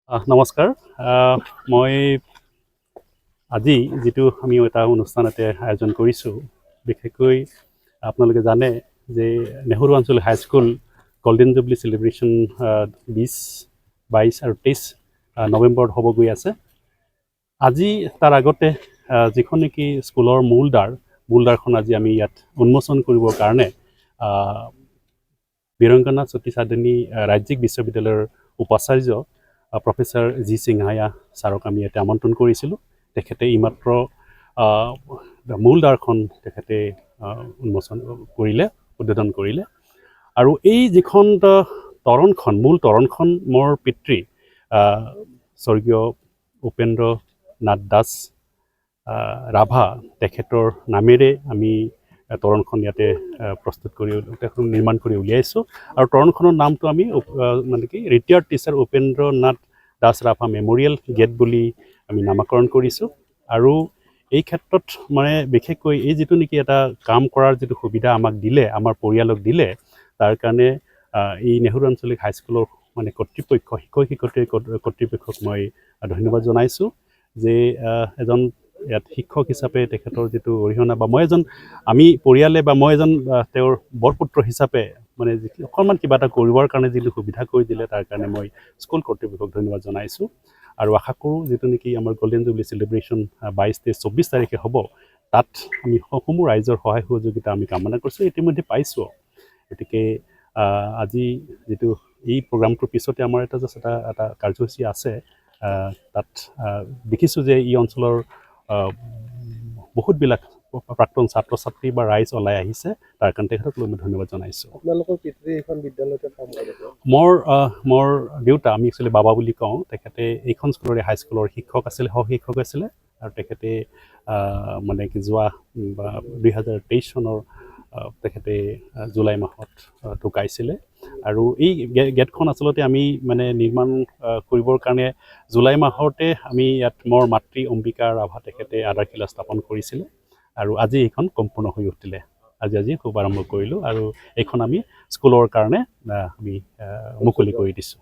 নমস্কাৰ। মই আজি যিটো আমি এটা অনুষ্ঠান আয়োজন কৰিছোঁ, বিশেষকৈ আপোনালোকে জানে যে নেহৰু আঞ্চলিক হাইস্কুল গল্ডেন জুবলি চেলিব্ৰেশ্যন 20, 22 আৰু 23 নৱেম্বৰত হ'ব গৈ আছে। আজি তাৰ আগতে যিখন নেকি স্কুলৰ মূলদ্বাৰখন আজি আমি ইয়াত উন্মোচন কৰিবৰ কাৰণে বীৰঙ্গনা সতীশ আদনী ৰাজ্যিক বিশ্ববিদ্যালয়ৰ উপাচাৰ্য প্ৰফেসৰ জি সিংহায়া ছাৰক আমি ইয়াতে আমন্ত্ৰণ কৰিছিলোঁ। তেখেতে এইমাত্ৰ মূলদ্বাৰখন তেখেতে উদ্বোধন কৰিলে। আৰু এই যিখন মূল তৰণখন মোৰ পিতৃ স্বৰ্গীয় উপেন্দ্ৰ নাথ দাস ৰাভা তেখেতৰ নামেৰে আমি তৰণখন ইয়াতে নিৰ্মাণ কৰি উলিয়াইছোঁ। আৰু তৰণখনৰ নামটো আমি মানে কি retired teacher Upendra Nath Das Rabha memorial gate বুলি আমি নামাকৰণ কৰিছোঁ। আৰু এই ক্ষেত্ৰত মানে বিশেষকৈ এই যিটো নেকি এটা কাম কৰাৰ যিটো সুবিধা আমাক দিলে, আমাৰ পৰিয়ালক দিলে, তাৰ কাৰণে এই নেহৰু আঞ্চলিক হাইস্কুলৰ মানে কৰ্তৃপক্ষ, শিক্ষক-শিক্ষয়িত্ৰী কৰ্তৃপক্ষক মই ধন্যবাদ জনাইছোঁ যে এজন ইয়াত শিক্ষক হিচাপে তেখেতৰ যিটো অৰিহণা, বা আমি পৰিয়ালে বা মই এজন তেওঁৰ বৰপুত্ৰ হিচাপে মানে অকণমান কিবা এটা কৰিবৰ কাৰণে যিটো সুবিধা কৰি দিলে, তাৰ কাৰণে মই স্কুল কৰ্তৃপক্ষক ধন্যবাদ জনাইছোঁ। আৰু আশা কৰোঁ যিটো নেকি আমাৰ গল্ডেন জুবলি চেলিব্ৰেশ্যন 22, 23, 24 তাৰিখে হ'ব, তাত আমি সমূহ ৰাইজৰ সহায় সহযোগিতা আমি কামনা কৰিছোঁ, ইতিমধ্যে পাইছোঁ। গতিকে আজি যিটো এই প্ৰগ্ৰামটোৰ পিছতে আমাৰ এটা কাৰ্যসূচী আছে, তাত দেখিছোঁ যে এই অঞ্চলৰ বহুতবিলাক প্ৰাক্তন ছাত্ৰ ছাত্ৰী বা ৰাইজ ওলাই আহিছে, তাৰ কাৰণে তেখেতক মই ধন্যবাদ জনাইছোঁ। আপোনালোকৰ পিতৃ এইখন বিদ্যালয়তে কাম কৰে? মোৰ দেউতা, আমি একচুৱেলি বাবা বুলি কওঁ, তেখেতে এইখন স্কুলৰে হাইস্কুলৰ শিক্ষক আছিলে, সহশিক্ষক আছিলে। আৰু তেখেতে মানে কি যোৱা 2023 চনৰ তেখেতে জুলাই মাহত ঢুকাইছিলে। আৰু এই গেটখন আচলতে আমি মানে নিৰ্মাণ কৰিবৰ কাৰণে জুলাই মাহতে আমি ইয়াত মোৰ মাতৃ অম্বিকা ৰাভা তেখেতে আধাৰশিলা স্থাপন কৰিছিলে। আৰু আজি এইখন সম্পূৰ্ণ হৈ উঠিলে, আজি শুভাৰম্ভ কৰিলোঁ। আৰু এইখন আমি স্কুলৰ কাৰণে আমি মুকলি কৰি দিছোঁ।